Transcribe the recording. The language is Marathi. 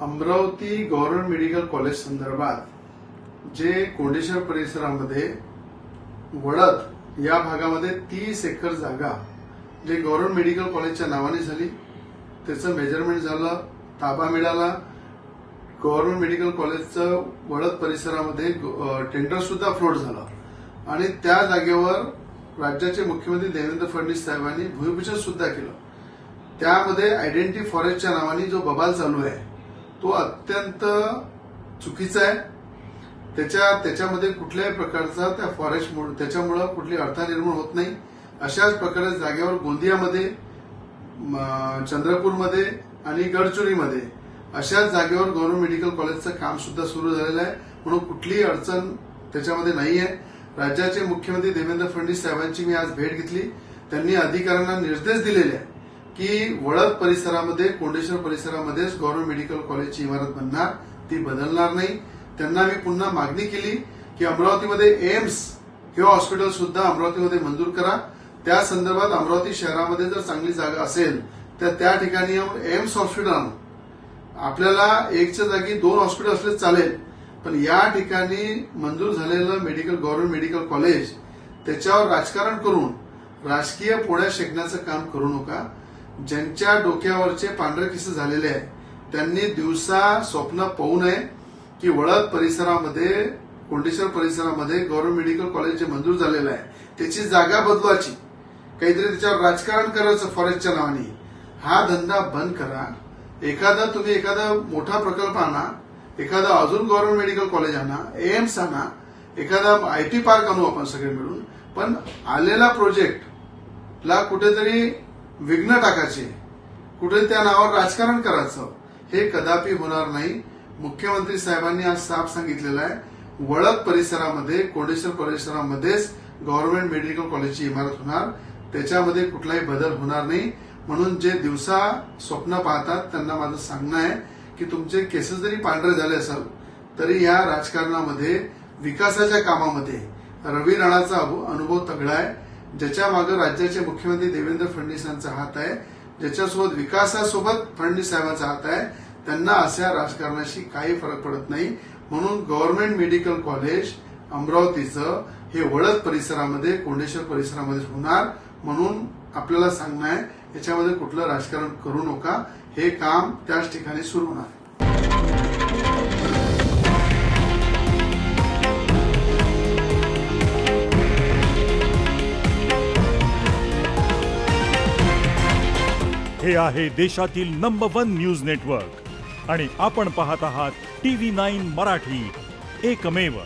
अमरावती गव्हर्नमेंट मेडिकल कॉलेज संदर्भात जे कोंडेश्वर परिसरामध्ये वडद या भागामध्ये 30 एकर जागा जे गव्हर्नमेंट मेडिकल कॉलेजच्या नावाने झाली, त्याचं मेजरमेंट झालं, ताबा मिळाला. गव्हर्नमेंट मेडिकल कॉलेजचं वडद परिसरामध्ये टेंडर सुद्धा फ्लोट झालं आणि त्या जागेवर राज्याचे मुख्यमंत्री देवेंद्र फडणवीस साहेबांनी भूमिपूजन सुद्धा केलं. त्यामध्ये आयडेंटिटी फॉरेस्टच्या नावाने जो बबाल चालू आहे तो अत्यंत चुकीचा आहे. त्याच्यामध्ये कुठल्याही प्रकारचा त्या फॉरेस्ट त्याच्यामुळे कुठली अडथळा निर्माण होत नाही. अशाच प्रकारे जागेवर गोंदियामध्ये, चंद्रपूरमध्ये आणि गडचिरोलीमध्ये अशाच जागेवर गव्हर्नमेंट मेडिकल कॉलेजचं काम सुद्धा सुरू झालेलं आहे. म्हणून कुठलीही अडचण त्याच्यामध्ये नाहीये. राज्याचे मुख्यमंत्री देवेंद्र फडणवीस साहेबांची मी आज भेट घेतली. त्यांनी अधिकाऱ्यांना निर्देश दिलेले आहे की वडद परिसरामध्ये, कोंडेश्वर परिसरामध्येच गव्हर्नमेंट मेडिकल कॉलेजची इमारत बनणार, ती बदलणार नाही. त्यांना मी पुन्हा मागणी केली की अमरावतीमध्ये एम्स हे हॉस्पिटल सुद्धा अमरावतीमध्ये मंजूर करा. त्या संदर्भात अमरावती शहरामध्ये जर चांगली जागा असेल तर त्या ठिकाणी एम्स हॉस्पिटल आणू. आपल्याला एकच्या जागी 2 हॉस्पिटल असले चालेल, पण या ठिकाणी मंजूर झालेलं गव्हर्नमेंट मेडिकल कॉलेज त्याच्यावर राजकारण करून राजकीय पोळ्या शेकण्याचं काम करू नका. ज्यांच्या डोक्यावरचे पांढरे केस झालेले आहे त्यांनी दिवसा स्वप्न पाहू नये की वडद परिसरामध्ये, कोंडेश्वर परिसरामध्ये गव्हर्नमेंट मेडिकल कॉलेज जे मंजूर झालेलं आहे त्याची जागा बदलवायची, काहीतरी त्याच्यावर राजकारण करायचं फॉरेस्टच्या नावाने. हा धंदा बंद करा. तुम्ही एखादा मोठा प्रकल्प आणा, एखादा अजून गव्हर्नमेंट मेडिकल कॉलेज आणा, एम्स आणा, एखादा आयटी पार्क आणू आपण सगळे मिळून. पण आलेला प्रोजेक्टला कुठेतरी विघ्न टाकायचे, कुठे त्या नावावर राजकारण करायचं, हे कदापि होणार नाही. मुख्यमंत्री साहेबांनी आज साफ सांगितलेलं आहे, वडद परिसरामध्ये, कोंडेश्वर परिसरामध्येच गव्हर्नमेंट मेडिकल कॉलेजची इमारत होणार, त्याच्यामध्ये कुठलाही बदल होणार नाही. म्हणून जे दिवसा स्वप्न पाहतात त्यांना माझं सांगणं आहे की तुमचे केसेस जरी पांढरे झाले असेल तरी या राजकारणामध्ये, विकासाच्या कामामध्ये रवी राणाचा अनुभव तगडा आहे. ज्याच्या मागे राज्याचे मुख्यमंत्री देवेंद्र फडणवीस यांचा हात आहे, ज्याच्यासोबत विकासासोबत फडणवीस साहेबांचा हात आहे, त्यांना अशा राजकारणाशी काही फरक पडत नाही. म्हणून गव्हर्नमेंट मेडिकल कॉलेज अमरावतीचं हे वडद परिसरामध्ये, कोंडेश्वर परिसरामध्ये होणार. म्हणून आपल्याला सांगणं आहे, याच्यामध्ये कुठलं राजकारण करू नका. हे काम त्याच ठिकाणी सुरू होणार. हे आहे देशातील नंबर 1 न्यूज नेटवर्क आणि आपण पाहत आहात TV9 मराठी, एकमेव.